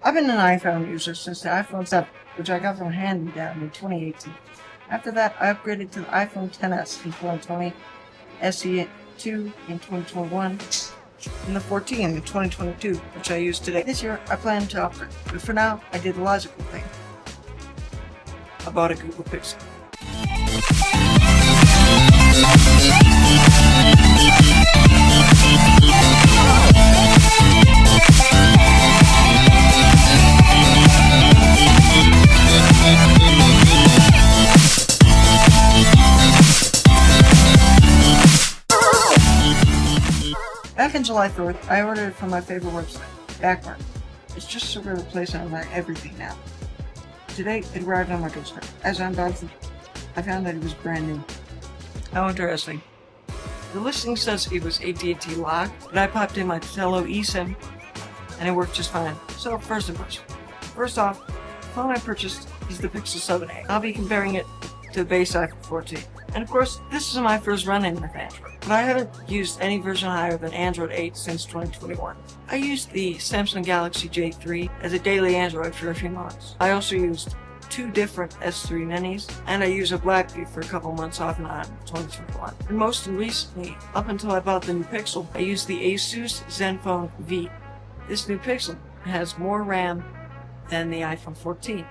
I've been an iPhone user since the iPhone 7, which I got from Handy Down in 2018. After that, I upgraded to the iPhone XS in 2020, SE2 in 2021, and the 14 in 2022, which I use today. This year, I plan to upgrade, but for now, I did the logical thing. I bought a Google Pixel. Back in July 4th, I ordered it from my favorite website, Backmark. It's just a regular place I buy everything now. Today, it arrived on my doorstep. As I unboxed it, I found that it was brand new. How interesting. The listing says it was AT&T locked, but I popped in my Tello eSIM, and it worked just fine. So, first impression. First off, the phone I purchased is the Pixel 7a. I'll be comparing it to the base iPhone 14. And of course, this is my first run-in with Android, but I haven't used any version higher than Android 8 since 2021. I used the Samsung Galaxy J3 as a daily Android for a few months. I also used 2 different S3 minis, and I used a Blackberry for a couple months off and on in 2021. And most recently, up until I bought the new Pixel, I used the Asus Zenfone V. This new Pixel has more RAM than the iPhone 14,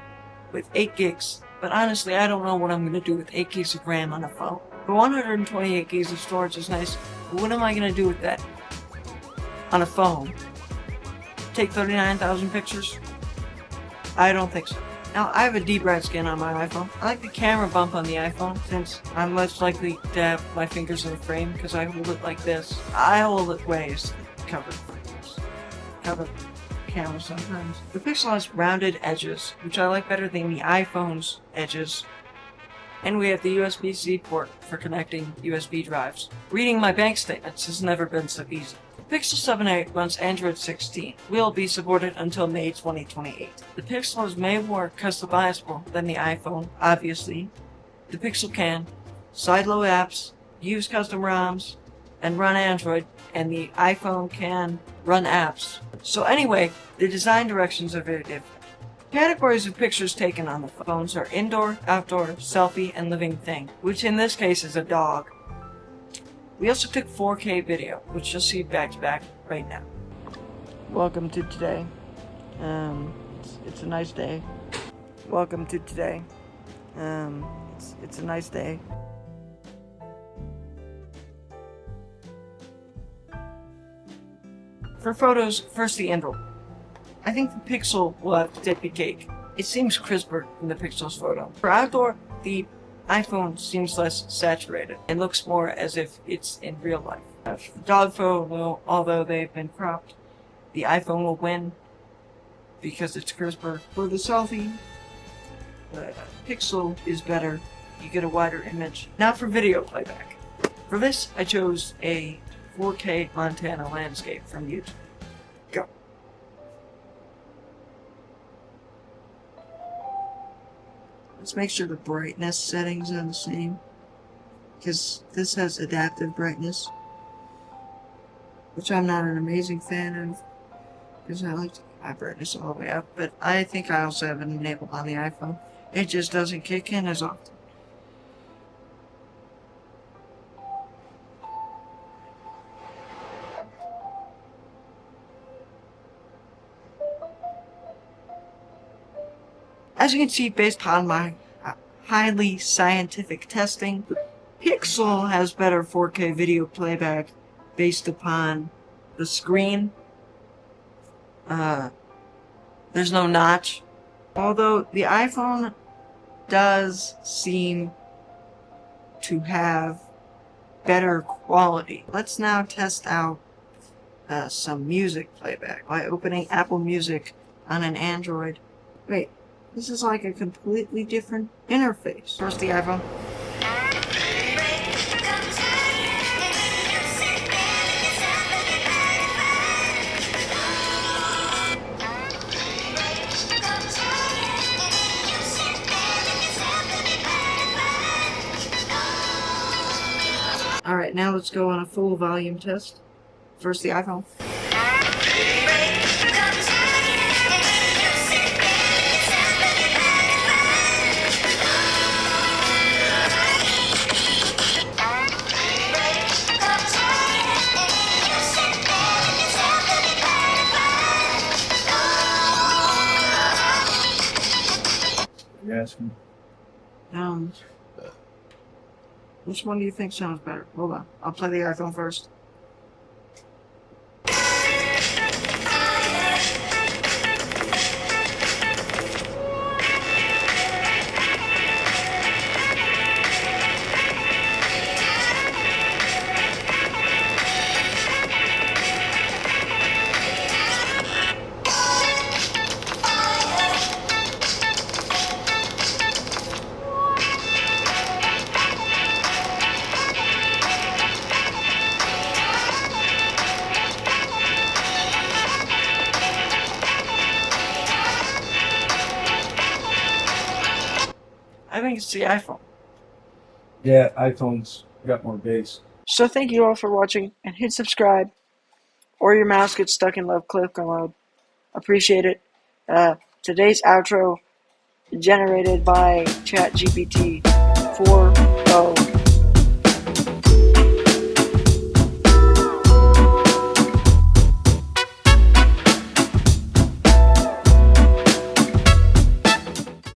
with 8 gigs. But honestly, I don't know what I'm going to do with 8 gigs of RAM on a phone. The 128 gigs of storage is nice, but what am I going to do with that on a phone? Take 39,000 pictures? I don't think so. Now, I have a deep red skin on my iPhone. I like the camera bump on the iPhone, since I'm less likely to have my fingers in the frame because I hold it like this. I hold it ways to cover fingers. Cover camera sometimes. The Pixel has rounded edges, which I like better than the iPhone's edges. And we have the USB-C port for connecting USB drives. Reading my bank statements has never been so easy. The Pixel 7a runs Android 16. Will be supported until May 2028. The Pixel is way more customizable than the iPhone, obviously. The Pixel can sideload apps, use custom ROMs, and run Android, and the iPhone can run apps. So anyway, the design directions are very different. Categories of pictures taken on the phones are indoor, outdoor, selfie, and living thing, which in this case is a dog. We also took 4K video, which you'll see back to back right now. Welcome to today. It's a nice day. Welcome to today. It's a nice day. For photos, first the indoor. I think the Pixel will have to take the cake. It seems crisper than the Pixel's photo. For outdoor, the iPhone seems less saturated and looks more as if it's in real life. The dog photo will, although they've been cropped, the iPhone will win because it's crisper. For the selfie, the Pixel is better. You get a wider image. Now for video playback. For this, I chose a 4K Montana landscape from YouTube. Go. Let's make sure the brightness settings are the same, because this has adaptive brightness, which I'm not an amazing fan of, because I like to keep my brightness all the way up, but I think I also have it enabled on the iPhone. It just doesn't kick in as often. As you can see, based upon my highly scientific testing, the Pixel has better 4K video playback based upon the screen. There's no notch. Although the iPhone does seem to have better quality. Let's now test out some music playback by opening Apple Music on an Android. Wait. This is like a completely different interface. First the iPhone. Alright, now let's go on a full volume test. First the iPhone. asking. Which one do you think sounds better? Hold on. I'll play the iPhone first. I think it's the iPhone. Yeah, iPhone's got more bass. So thank you all for watching, and hit subscribe, or your mouse gets stuck in love click mode. Appreciate it. Today's outro generated by ChatGPT 4.